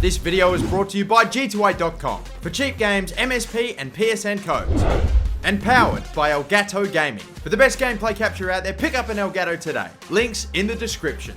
This video is brought to you by G2A.com for cheap games, MSP and PSN codes. And powered by Elgato Gaming. For the best gameplay capture out there, pick up an Elgato today. Links in the description.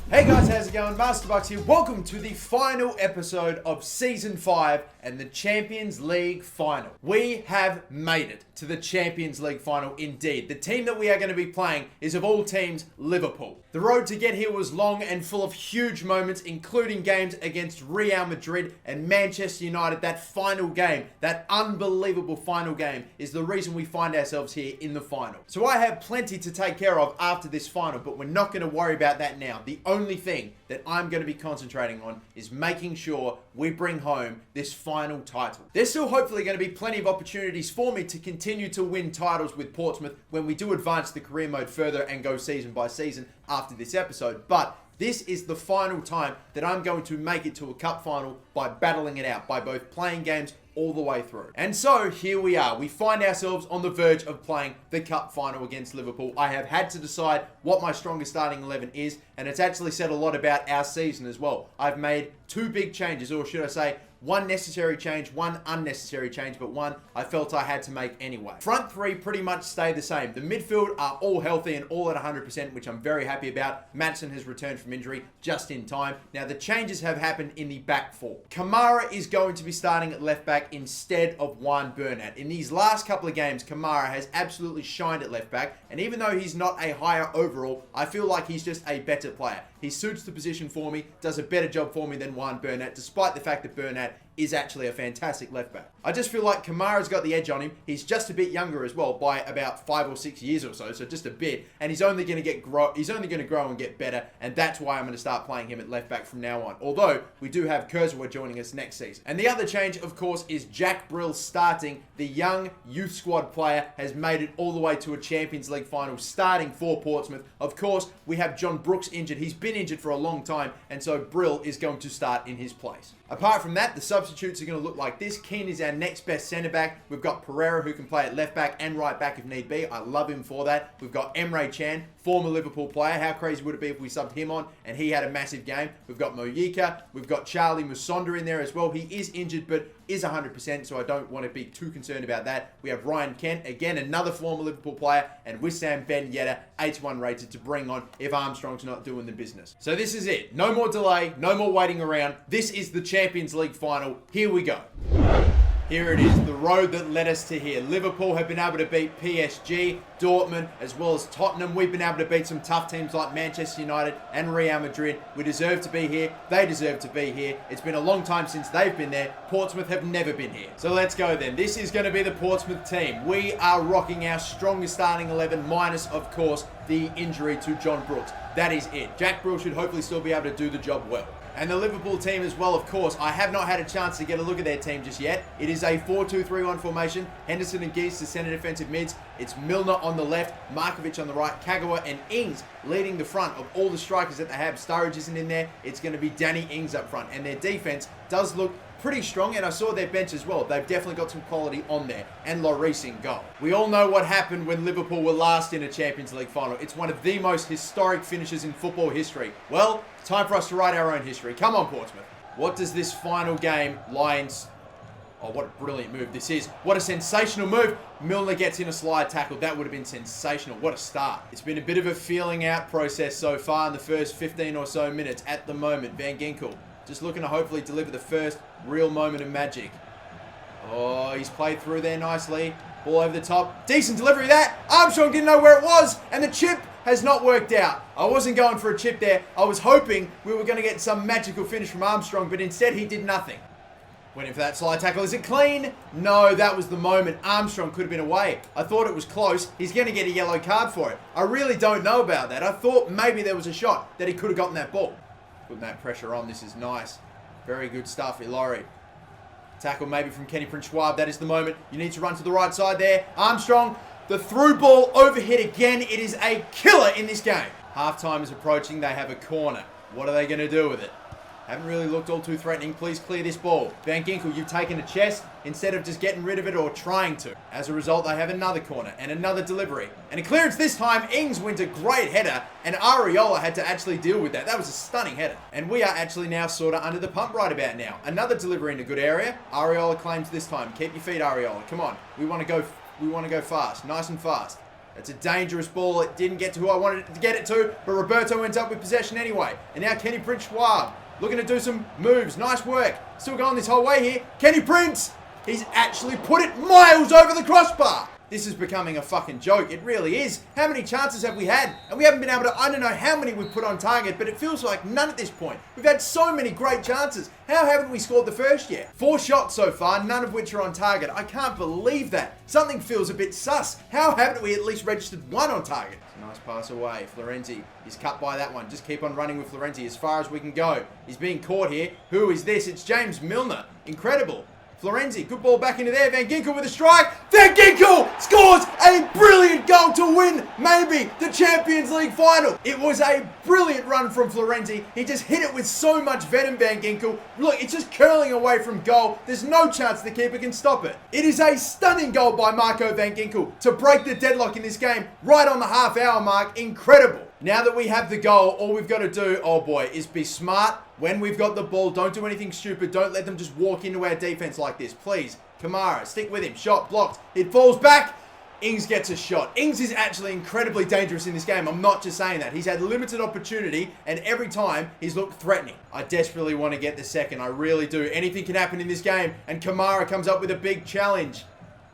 Hey guys, how's it going? MasterBucks here. Welcome to the final episode of Season 5 and the Champions League Final. We have made it to the Champions League Final indeed. The team that we are going to be playing is, of all teams, Liverpool. The road to get here was long and full of huge moments, including games against Real Madrid and Manchester United. That final game, that unbelievable final game, is the reason we find ourselves here in the final. So I have plenty to take care of after this final, but we're not going to worry about that now. The only thing that I'm going to be concentrating on is making sure we bring home this final title. There's still hopefully going to be plenty of opportunities for me to continue to win titles with Portsmouth when we do advance the career mode further and go season by season after this episode, but this is the final time that I'm going to make it to a cup final by battling it out, by both playing games all the way through. And so here we are. We find ourselves on the verge of playing the cup final against Liverpool. I have had to decide what my strongest starting 11 is, and it's actually said a lot about our season as well. I've made two big changes, or should I say, one necessary change, one unnecessary change, but one I felt I had to make anyway. Front three pretty much stay the same. The midfield are all healthy and all at 100%, which I'm very happy about. Maddison has returned from injury just in time. Now, the changes have happened in the back four. Kamara is going to be starting at left back instead of Juan Bernat. In these last couple of games, Kamara has absolutely shined at left back, and even though he's not a higher overall, I feel like he's just a better player. He suits the position for me, does a better job for me than Juan Bernat, despite the fact that Bernat is actually a fantastic left back. I just feel like Kamara's got the edge on him. He's just a bit younger as well, by about 5 or 6 years or so just a bit. And he's only going to grow and get better, and that's why I'm going to start playing him at left back from now on. Although we do have Kurzawa joining us next season. And the other change, of course, is Jack Brill starting. The young youth squad player has made it all the way to a Champions League final, starting for Portsmouth. Of course, we have John Brooks injured. He's been injured for a long time, and so Brill is going to start in his place. Apart from that, the substitutes are going to look like this. Keane is our next best centre-back. We've got Pereira, who can play at left back and right back if need be. I love him for that. We've got Emre Can, former Liverpool player. How crazy would it be if we subbed him on and he had a massive game? We've got Moyika. We've got Charlie Musonda in there as well. He is injured, but is 100%, so I don't want to be too concerned about that. We have Ryan Kent, again, another former Liverpool player, and Wissam Ben Yedder, 81 rated to bring on if Armstrong's not doing the business. So this is it. No more delay, no more waiting around. This is the Champions League final. Here we go. Here it is, the road that led us to here. Liverpool have been able to beat PSG, Dortmund, as well as Tottenham. We've been able to beat some tough teams like Manchester United and Real Madrid. We deserve to be here. They deserve to be here. It's been a long time since they've been there. Portsmouth have never been here. So let's go then. This is going to be the Portsmouth team. We are rocking our strongest starting 11, minus, of course, the injury to John Brooks. That is it. Jack Brill should hopefully still be able to do the job well. And the Liverpool team as well, of course. I have not had a chance to get a look at their team just yet. It is a 4-2-3-1 formation. Henderson and Geese, the centre defensive mids. It's Milner on the left, Markovic on the right, Kagawa and Ings leading the front of all the strikers that they have. Sturridge isn't in there. It's going to be Danny Ings up front. And their defense does look pretty strong, and I saw their bench as well. They've definitely got some quality on there. And Lloris in goal. We all know what happened when Liverpool were last in a Champions League final. It's one of the most historic finishes in football history. Well, time for us to write our own history. Come on, Portsmouth. What does this final game, Lions... Oh, what a brilliant move this is. What a sensational move. Milner gets in a slide tackle. That would have been sensational. What a start. It's been a bit of a feeling out process so far in the first 15 or so minutes at the moment. Van Ginkel just looking to hopefully deliver the first real moment of magic. Oh, he's played through there nicely. Ball over the top. Decent delivery of that. Armstrong didn't know where it was, and the chip has not worked out. I wasn't going for a chip there. I was hoping we were going to get some magical finish from Armstrong, but instead he did nothing. Went in for that slide tackle. Is it clean? No, that was the moment. Armstrong could have been away. I thought it was close. He's going to get a yellow card for it. I really don't know about that. I thought maybe there was a shot that he could have gotten that ball. Putting that pressure on. This is nice. Very good stuff, Ilori. Tackle maybe from Kenny Prince Schwab. That is the moment. You need to run to the right side there. Armstrong, the through ball overhit again. It is a killer in this game. Halftime is approaching. They have a corner. What are they going to do with it? Haven't really looked all too threatening. Please clear this ball. Van Ginkel, you've taken a chest instead of just getting rid of it or trying to. As a result, they have another corner and another delivery. And a clearance this time. Ings wins a great header, and Areola had to actually deal with that. That was a stunning header. And we are actually now sort of under the pump right about now. Another delivery in a good area. Areola claims this time. Keep your feet, Areola. Come on. We want to go fast. Nice and fast. It's a dangerous ball. It didn't get to who I wanted it to get it to, but Roberto ends up with possession anyway. And now Kenny Prince Schwab looking to do some moves. Nice work. Still going this whole way here. Kenny Prince! He's actually put it miles over the crossbar. This is becoming a fucking joke. It really is. How many chances have we had? And we haven't been able to, I don't know how many we've put on target, but it feels like none at this point. We've had so many great chances. How haven't we scored the first yet? 4 shots so far, none of which are on target. I can't believe that. Something feels a bit sus. How haven't we at least registered 1 on target? Nice pass away. Florenzi is cut by that one. Just keep on running with Florenzi as far as we can go. He's being caught here. Who is this? It's James Milner. Incredible. Florenzi, good ball back into there. Van Ginkel with a strike. Van Ginkel scores a brilliant goal to win maybe the Champions League final. It was a brilliant run from Florenzi. He just hit it with so much venom, Van Ginkel. Look, it's just curling away from goal. There's no chance the keeper can stop it. It is a stunning goal by Marco Van Ginkel to break the deadlock in this game right on the half-hour mark. Incredible. Now that we have the goal, all we've got to do, oh boy, is be smart when we've got the ball. Don't do anything stupid. Don't let them just walk into our defense like this. Please, Kamara, stick with him. Shot blocked. It falls back. Ings gets a shot. Ings is actually incredibly dangerous in this game. I'm not just saying that. He's had limited opportunity, and every time he's looked threatening. I desperately want to get the second. I really do. Anything can happen in this game, and Kamara comes up with a big challenge.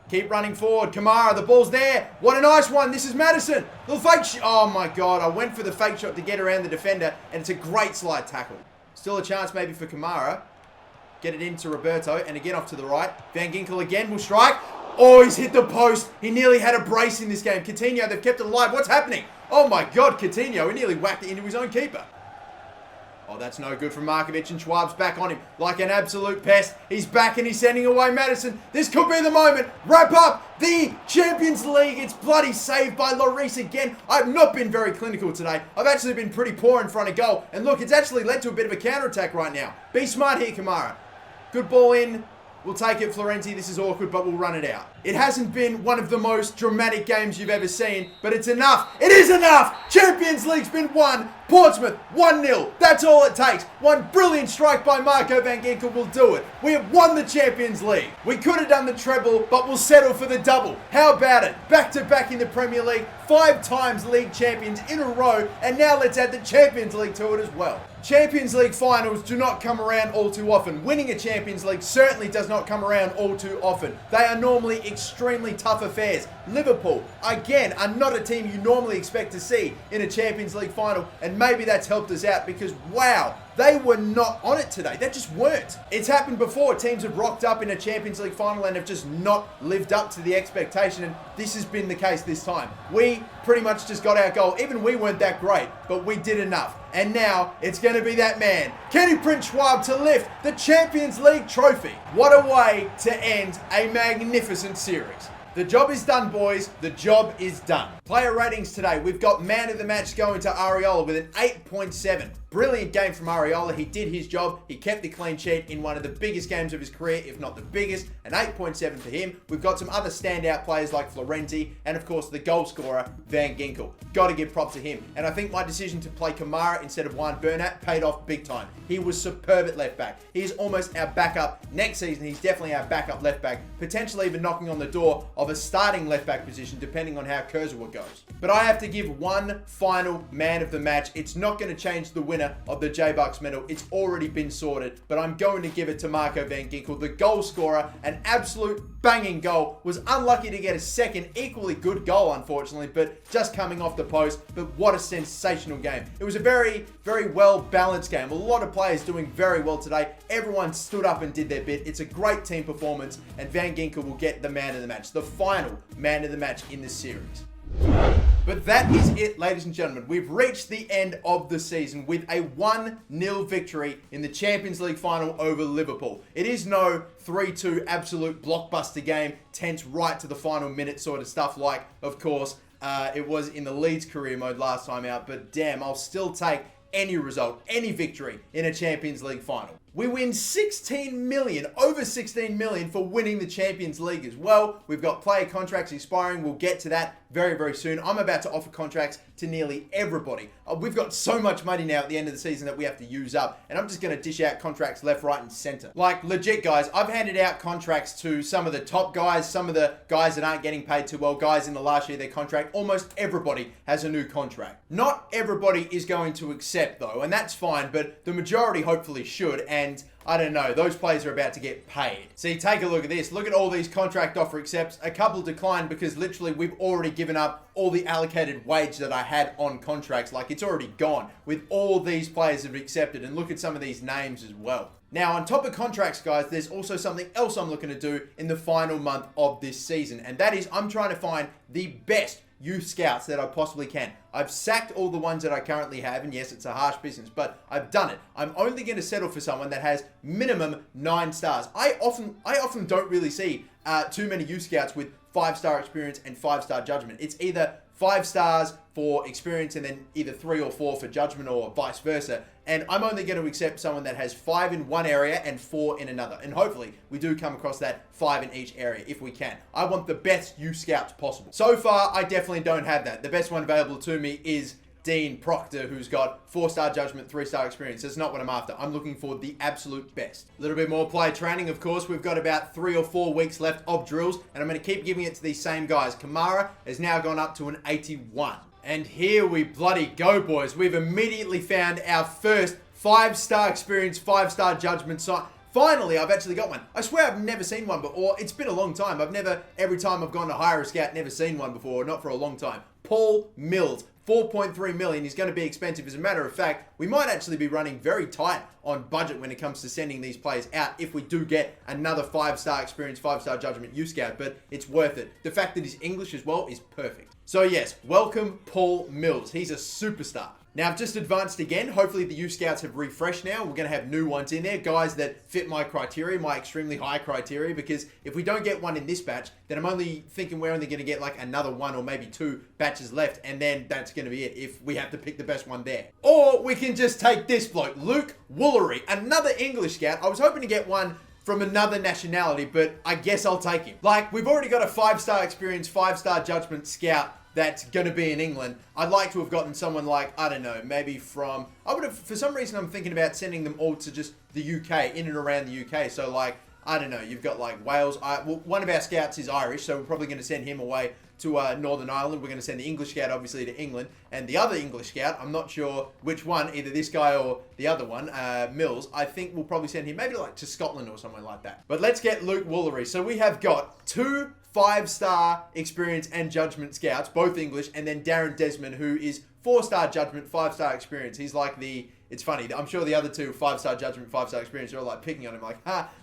Keep running forward. Kamara, the ball's there. What a nice one. This is Madison. Little fake shot. Oh my God. I went for the fake shot to get around the defender, and it's a great slide tackle. Still a chance maybe for Kamara. Get it into Roberto, and again off to the right. Van Ginkel again will strike. Oh, he's hit the post. He nearly had a brace in this game. Coutinho, they've kept it alive. What's happening? Oh my God, Coutinho. He nearly whacked it into his own keeper. Oh, that's no good from Markovic, and Schwab's back on him like an absolute pest. He's back and he's sending away Madison. This could be the moment. Wrap up the Champions League. It's bloody saved by Lloris again. I've not been very clinical today. I've actually been pretty poor in front of goal. And look, it's actually led to a bit of a counter-attack right now. Be smart here, Kamara. Good ball in. We'll take it, Florenzi. This is awkward, but we'll run it out. It hasn't been one of the most dramatic games you've ever seen, but it's enough. It is enough. Champions League's been won. Portsmouth, 1-0. That's all it takes. One brilliant strike by Marco Van Ginkel will do it. We have won the Champions League. We could have done the treble, but we'll settle for the double. How about it? Back-to-back in the Premier League. 5 times league champions in a row, and now let's add the Champions League to it as well. Champions League finals do not come around all too often. Winning a Champions League certainly does not come around all too often. They are normally extremely tough affairs. Liverpool, again, are not a team you normally expect to see in a Champions League final, and maybe that's helped us out because, wow, they were not on it today. They just weren't. It's happened before. Teams have rocked up in a Champions League final and have just not lived up to the expectation, and this has been the case this time. We pretty much just got our goal. Even we weren't that great, but we did enough. And now it's going to be that man, Kenny Prince Schwab, to lift the Champions League trophy. What a way to end a magnificent series. The job is done, boys. The job is done. Player ratings today. We've got man of the match going to Areola with an 8.7. Brilliant game from Areola. He did his job. He kept the clean sheet in one of the biggest games of his career, if not the biggest. An 8.7 for him. We've got some other standout players like Florenzi and, of course, the goal scorer, Van Ginkel. Got to give props to him. And I think my decision to play Kamara instead of Juan Bernat paid off big time. He was superb at left back. He is almost our backup. Next season, he's definitely our backup left back. Potentially even knocking on the door of a starting left back position, depending on how Kurzawa goes. But I have to give one final man of the match. It's not going to change the winner of the J-Bucks medal. It's already been sorted, but I'm going to give it to Marco Van Ginkel, the goal scorer. An absolute banging goal. Was unlucky to get a second equally good goal, unfortunately, but just coming off the post. But what a sensational game. It was a very, very well balanced game. A lot of players doing very well today. Everyone stood up and did their bit. It's a great team performance, and Van Ginkel will get the man of the match, the final man of the match in this series. But that is it, ladies and gentlemen. We've reached the end of the season with a 1-0 victory in the Champions League final over Liverpool. It is no 3-2 absolute blockbuster game, tense right to the final minute sort of stuff like, of course, it was in the Leeds career mode last time out. But damn, I'll still take any result, any victory in a Champions League final. We win 16 million, over 16 million for winning the Champions League as well. We've got player contracts expiring. We'll get to that very, very soon. I'm about to offer contracts to nearly everybody. We've got so much money now at the end of the season that we have to use up, and I'm just going to dish out contracts left, right, and center. Like, legit, guys, I've handed out contracts to some of the top guys, some of the guys that aren't getting paid too well, guys in the last year of their contract. Almost everybody has a new contract. Not everybody is going to accept, though, and that's fine, but the majority hopefully should, and I don't know, those players are about to get paid. See, take a look at this. Look at all these contract offer accepts. A couple declined because literally we've already given up all the allocated wage that I had on contracts. Like, it's already gone with all these players that have accepted. And look at some of these names as well. Now, on top of contracts, guys, there's also something else I'm looking to do in the final month of this season. And that is I'm trying to find the best youth scouts that I possibly can. I've sacked all the ones that I currently have, and yes, it's a harsh business, but I've done it. I'm only going to settle for someone that has minimum 9 stars. I often don't really see too many youth scouts with 5-star experience and 5-star judgment. It's either 5 stars for experience and then either 3 or 4 for judgment, or vice versa. And I'm only going to accept someone that has 5 in one area and 4 in another. And hopefully we do come across that 5 in each area if we can. I want the best youth scouts possible. So far, I definitely don't have that. The best one available to me is Dean Proctor, who's got 4-star judgment, 3-star experience. That's not what I'm after. I'm looking for the absolute best. A little bit more player training, of course. We've got about 3 or 4 weeks left of drills, and I'm going to keep giving it to these same guys. Kamara has now gone up to an 81. And here we bloody go, boys. We've immediately found our first 5-star experience, 5-star judgment sign. Finally, I've actually got one. I swear I've never seen one before. It's been a long time. Every time I've gone to hire a scout, never seen one before, not for a long time. Paul Mills, 4.3 million. He's going to be expensive. As a matter of fact, we might actually be running very tight on budget when it comes to sending these players out if we do get another 5-star experience, 5-star judgment youth scout, but it's worth it. The fact that he's English as well is perfect. So yes, welcome Paul Mills. He's a superstar. Now, I've just advanced again. Hopefully the youth scouts have refreshed now. We're going to have new ones in there, guys that fit my criteria, my extremely high criteria, because if we don't get one in this batch, then I'm only thinking we're only going to get like another 1 or maybe 2 batches left, and then that's going to be it if we have to pick the best one there. Or we can just take this bloke, Luke Woolery, another English scout. I was hoping to get one from another nationality, but I guess I'll take him. Like, we've already got a 5-star experience, 5-star judgment scout that's going to be in England. I'd like to have gotten someone like, I don't know, maybe from, for some reason I'm thinking about sending them all to just the UK, in and around the UK. So like, I don't know, you've got like Wales. Well, one of our scouts is Irish, so we're probably going to send him away to Northern Ireland. We're going to send the English scout, obviously, to England. And the other English scout, I'm not sure which one, either this guy or the other one, Mills, I think we'll probably send him maybe like to Scotland or somewhere like that. But let's get Luke Woolery. So we have got 2 5-star experience and judgment scouts, both English, and then Darren Desmond, who is 4-star judgment, 5-star experience. He's like it's funny, I'm sure the other 2, 5-star judgment, 5-star experience, are all like picking on him like,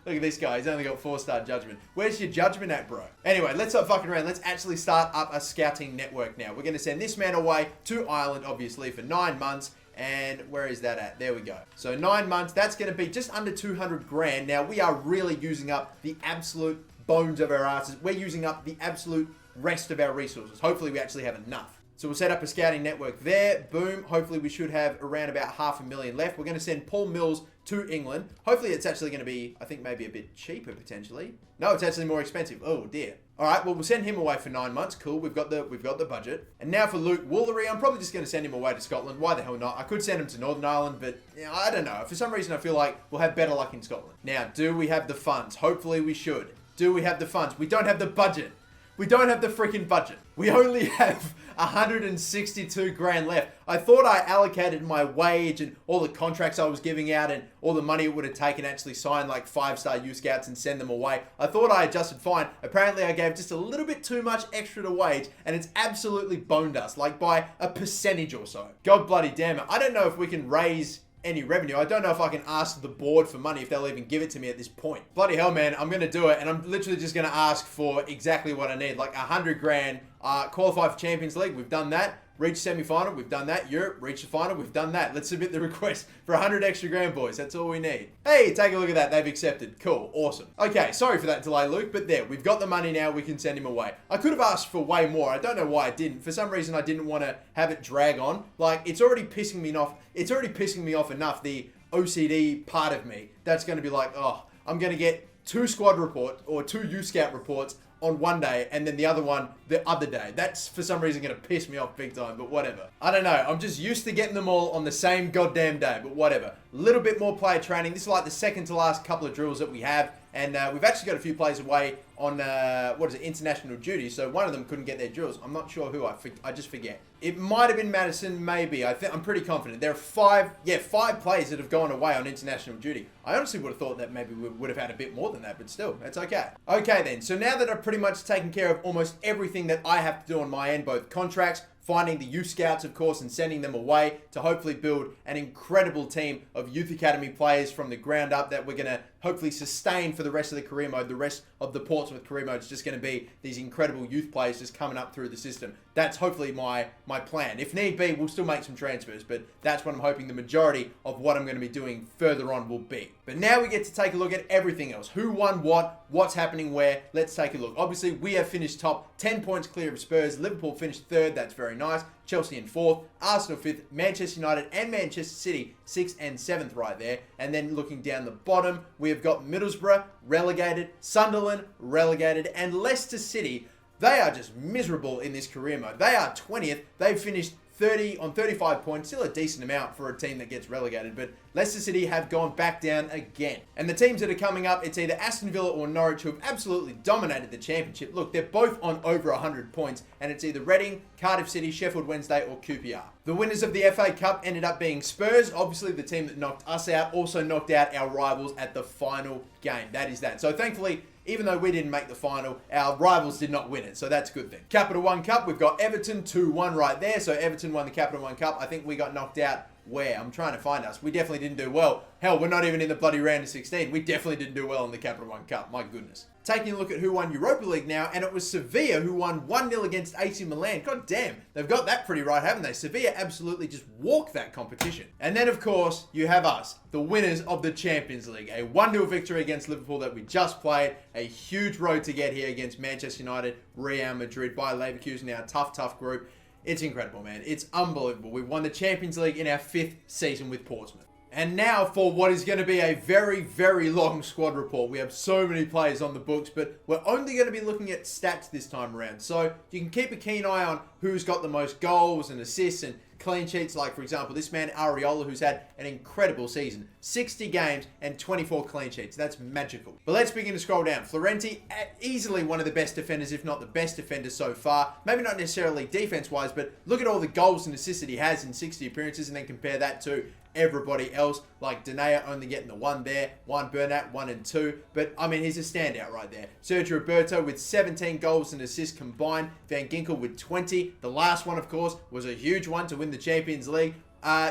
look at this guy, he's only got 4-star judgment. Where's your judgment at, bro? Anyway, let's stop fucking around. Let's actually start up a scouting network now. We're going to send this man away to Ireland, obviously, for 9 months. And where is that at? There we go. So 9 months, that's going to be just under 200 grand. Now, we are really using up the absolute bones of our asses. We're using up the absolute rest of our resources. Hopefully we actually have enough. So we'll set up a scouting network there. Boom. Hopefully we should have around about $500,000 left. We're going to send Paul Mills to England. Hopefully it's actually going to be, I think, maybe a bit cheaper potentially. No, it's actually more expensive. Oh dear. All right, well, we'll send him away for 9 months. Cool, we've got the budget. And now for Luke Woolery, I'm probably just going to send him away to Scotland. Why the hell not? I could send him to Northern Ireland, but I don't know. For some reason, I feel like we'll have better luck in Scotland. Now, do we have the funds? Hopefully we should. Do we have the funds? We don't have the budget. We don't have the freaking budget. We only have 162 grand left. I thought I allocated my wage and all the contracts I was giving out and all the money it would have taken to actually sign like 5-star youth scouts and send them away. I thought I adjusted fine. Apparently I gave just a little bit too much extra to wage, and it's absolutely boned us, like by a percentage or so. God bloody damn it. I don't know if we can raise any revenue. I don't know if I can ask the board for money, if they'll even give it to me at this point. Bloody hell, man, I'm going to do it, and I'm literally just going to ask for exactly what I need, like 100 grand. Qualify for Champions League, we've done that. Reach semi-final, we've done that. Europe, reach the final, we've done that. Let's submit the request for 100 extra grand, boys. That's all we need. Hey, take a look at that. They've accepted. Cool. Awesome. Okay, sorry for that delay, Luke, but there, we've got the money now. We can send him away. I could have asked for way more. I don't know why I didn't. For some reason, I didn't want to have it drag on. Like, it's already pissing me off. It's already pissing me off enough, the OCD part of me, that's going to be like, oh, I'm going to get 2 squad reports or 2 youth scout reports on one day and then the other one the other day. That's for some reason going to piss me off big time, but whatever. I don't know. I'm just used to getting them all on the same goddamn day, but whatever. A little bit more player training. This is like the second to last couple of drills that we have. And we've actually got a few players away on, international duty. So one of them couldn't get their drills. I'm not sure who. I just forget. It might have been Madison, maybe. I'm pretty confident. There are 5 players that have gone away on international duty. I honestly would have thought that maybe we would have had a bit more than that, but still, that's okay. Okay then, so now that I've pretty much taken care of almost everything that I have to do on my end, both contracts, finding the youth scouts, of course, and sending them away to hopefully build an incredible team of youth academy players from the ground up that we're going to hopefully sustain for the rest of the career mode. The rest of the Portsmouth career mode is just going to be these incredible youth players just coming up through the system. That's hopefully my plan. If need be, we'll still make some transfers, but that's what I'm hoping the majority of what I'm going to be doing further on will be. But now we get to take a look at everything else. Who won what? What's happening where? Let's take a look. Obviously, we have finished top, 10 points clear of Spurs. Liverpool finished 3rd. That's very nice. Chelsea in 4th. Arsenal 5th. Manchester United and Manchester City 6th and 7th right there. And then looking down the bottom, we have got Middlesbrough relegated, Sunderland relegated, and Leicester City. They are just miserable in this career mode. They are 20th. They've finished 35 points, still a decent amount for a team that gets relegated, but Leicester City have gone back down again. And the teams that are coming up, it's either Aston Villa or Norwich, who have absolutely dominated the championship. Look, they're both on over 100 points, and it's either Reading, Cardiff City, Sheffield Wednesday, or QPR. The winners of the FA Cup ended up being Spurs, obviously the team that knocked us out, also knocked out our rivals at the final game. That is that. So thankfully, even though we didn't make the final, our rivals did not win it, so that's a good thing. Capital One Cup, we've got Everton 2-1 right there, so Everton won the Capital One Cup. I think we got knocked out where? I'm trying to find us. We definitely didn't do well. Hell, we're not even in the bloody round of 16. We definitely didn't do well in the Capital One Cup, my goodness. Taking a look at who won Europa League now, and it was Sevilla who won 1-0 against AC Milan. God damn, they've got that pretty right, haven't they? Sevilla absolutely just walked that competition. And then, of course, you have us, the winners of the Champions League. A 1-0 victory against Liverpool that we just played. A huge road to get here against Manchester United, Real Madrid, by Leverkusen, our tough group. It's incredible, man. It's unbelievable. We've won the Champions League in our 5th season with Portsmouth. And now for what is going to be a very, very long squad report. We have so many players on the books, but we're only going to be looking at stats this time around. So you can keep a keen eye on who's got the most goals and assists and clean sheets. Like, for example, this man, Areola, who's had an incredible season. 60 games and 24 clean sheets. That's magical. But let's begin to scroll down. Florenti, easily one of the best defenders, if not the best defender so far. Maybe not necessarily defense-wise, but look at all the goals and assists that he has in 60 appearances, and then compare that to everybody else, like Denea only getting the 1 there, 1 Bernat, 1 and 2. But, I mean, he's a standout right there. Sergio Roberto with 17 goals and assists combined. Van Ginkel with 20. The last one, of course, was a huge one to win the Champions League.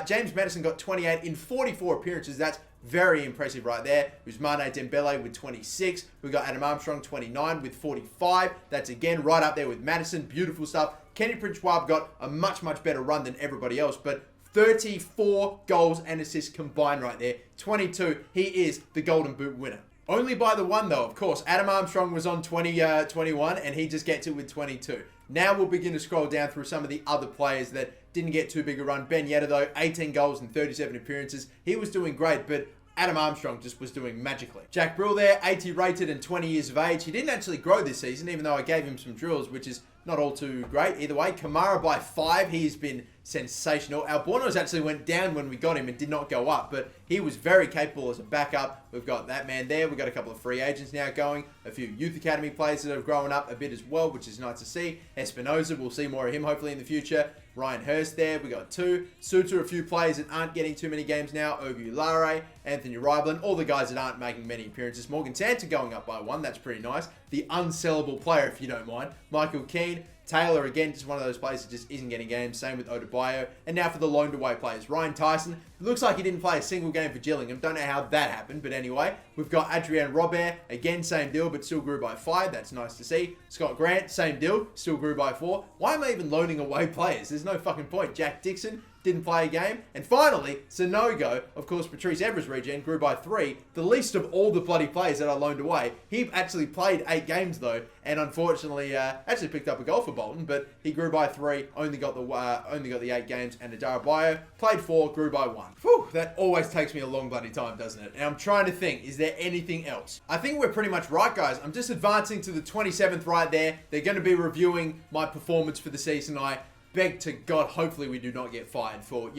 James Maddison got 28 in 44 appearances. That's very impressive right there. Ousmane Dembele with 26. We got Adam Armstrong 29 with 45. That's again right up there with Maddison. Beautiful stuff. Kenny Prince-Ward got a much better run than everybody else, but 34 goals and assists combined right there. 22. He is the Golden Boot winner. Only by the 1 though, of course. Adam Armstrong was on 21 and he just gets it with 22. Now we'll begin to scroll down through some of the other players that didn't get too big a run. Ben Yedder though, 18 goals and 37 appearances. He was doing great, but Adam Armstrong just was doing magically. Jack Brill there, 80 rated and 20 years of age. He didn't actually grow this season, even though I gave him some drills, which is not all too great. Either way, Kamara by 5. He's been sensational. Albornoz actually went down when we got him and did not go up, but he was very capable as a backup. We've got that man there. We've got a couple of free agents now going. A few youth academy players that have grown up a bit as well, which is nice to see. Espinoza, we'll see more of him hopefully in the future. Ryan Hurst there. We got 2. Suter, a few players that aren't getting too many games now. OVEWATCH, Anthony Rybland, all the guys that aren't making many appearances. Morgan Santa going up by 1. That's pretty nice. The unsellable player, if you don't mind. Michael Keane, Taylor, again, just one of those players that just isn't getting games. Same with Odebayo. And now for the loaned away players. Ryan Tyson, it looks like he didn't play a single game for Gillingham. Don't know how that happened, but anyway. We've got Adrien Robert, again, same deal, but still grew by 5. That's nice to see. Scott Grant, same deal, still grew by 4. Why am I even loaning away players? There's no fucking point. Jack Dixon, didn't play a game. And finally, Sonogo, of course, Patrice Evra's regen, grew by 3. The least of all the bloody players that I loaned away. He actually played 8 games, though, and unfortunately, actually picked up a goal for Bolton, but he grew by 3, only got the 8 games, and Adarabayo played 4, grew by 1. Whew, that always takes me a long bloody time, doesn't it? And I'm trying to think, is there anything else? I think we're pretty much right, guys. I'm just advancing to the 27th right there. They're going to be reviewing my performance for the season. I beg to God, hopefully we do not get fired for,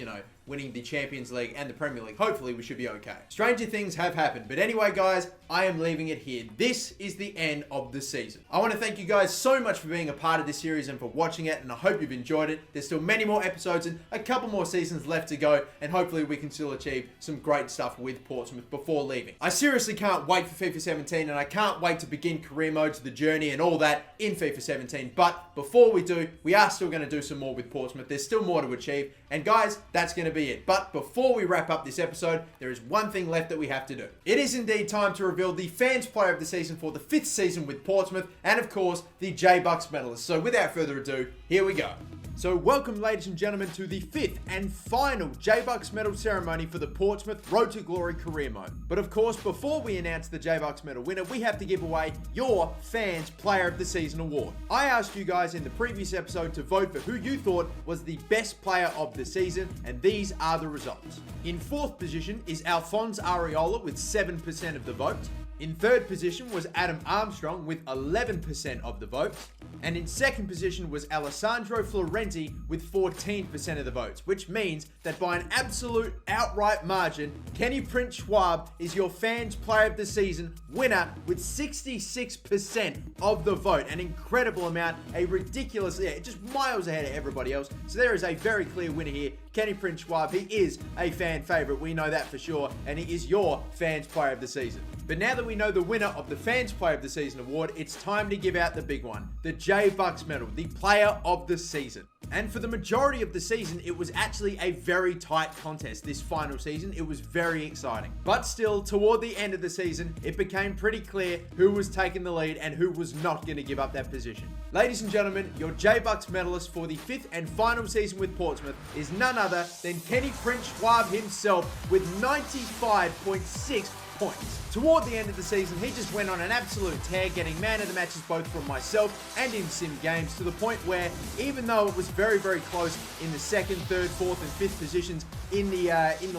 winning the Champions League and the Premier League. Hopefully we should be okay. Stranger things have happened. But anyway, guys, I am leaving it here. This is the end of the season. I want to thank you guys so much for being a part of this series and for watching it, and I hope you've enjoyed it. There's still many more episodes and a couple more seasons left to go, and hopefully we can still achieve some great stuff with Portsmouth before leaving. I seriously can't wait for FIFA 17, and I can't wait to begin career modes, the journey, and all that in FIFA 17. But before we do, we are still going to do some more with Portsmouth. There's still more to achieve, and guys, that's going to be it. But before we wrap up this episode, there is one thing left that we have to do. It is indeed time to reveal the Fans Player of the Season for the 5th season with Portsmouth, and of course, the J-Bucks medalist. So without further ado, here we go. So welcome, ladies and gentlemen, to the 5th and final J-Bucks medal ceremony for the Portsmouth Road to Glory career mode. But of course, before we announce the J-Bucks medal winner, we have to give away your Fans Player of the Season award. I asked you guys in the previous episode to vote for who you thought was the best player of the season, and these are the results. In 4th position is Alphonse Areola with 7% of the vote. In 3rd position was Adam Armstrong with 11% of the votes. And in 2nd position was Alessandro Florenti with 14% of the votes, which means that by an absolute outright margin, Kenny Prince Schwab is your Fans Player of the Season winner with 66% of the vote. An incredible amount, a ridiculous, just miles ahead of everybody else. So there is a very clear winner here. Kenny Prince Schwab, he is a fan favorite, we know that for sure, and he is your Fans Player of the Season. But now that we know the winner of the Fans Player of the Season award, it's time to give out the big one, the J-Bucks medal, the Player of the Season. And for the majority of the season, it was actually a very tight contest this final season. It was very exciting. But still, toward the end of the season, it became pretty clear who was taking the lead and who was not going to give up that position. Ladies and gentlemen, your J-Bucks medalist for the 5th and final season with Portsmouth is none other than Kenny Prince Schwab himself with 95.6 points. Toward the end of the season, he just went on an absolute tear, getting man of the matches both from myself and in sim games, to the point where, even though it was very, very close in the 2nd, 3rd, 4th, and 5th positions in the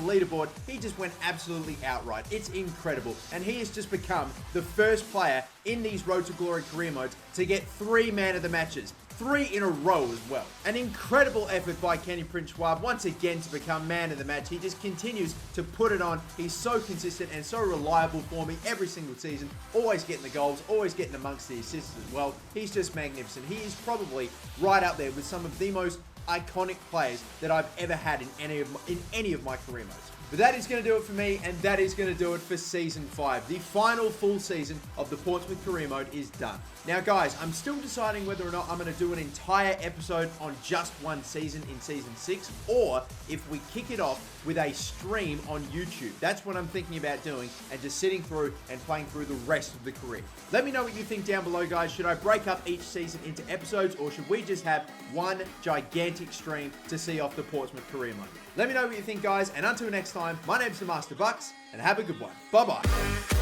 leaderboard, he just went absolutely outright. It's incredible, and he has just become the first player in these Road to Glory career modes to get 3 man of the matches. 3 in a row as well. An incredible effort by Kenny Prince Schwab once again to become man of the match. He just continues to put it on. He's so consistent and so reliable for me every single season. Always getting the goals, always getting amongst the assists as well. He's just magnificent. He is probably right up there with some of the most iconic players that I've ever had in any of my career modes. But that is going to do it for me, and that is going to do it for Season 5. The final full season of the Portsmouth career mode is done. Now, guys, I'm still deciding whether or not I'm going to do an entire episode on just one season in Season 6, or if we kick it off with a stream on YouTube. That's what I'm thinking about doing, and just sitting through and playing through the rest of the career. Let me know what you think down below, guys. Should I break up each season into episodes, or should we just have one gigantic stream to see off the Portsmouth career mode? Let me know what you think, guys, and until next time, my name's the MasterBucks, and have a good one. Bye-bye.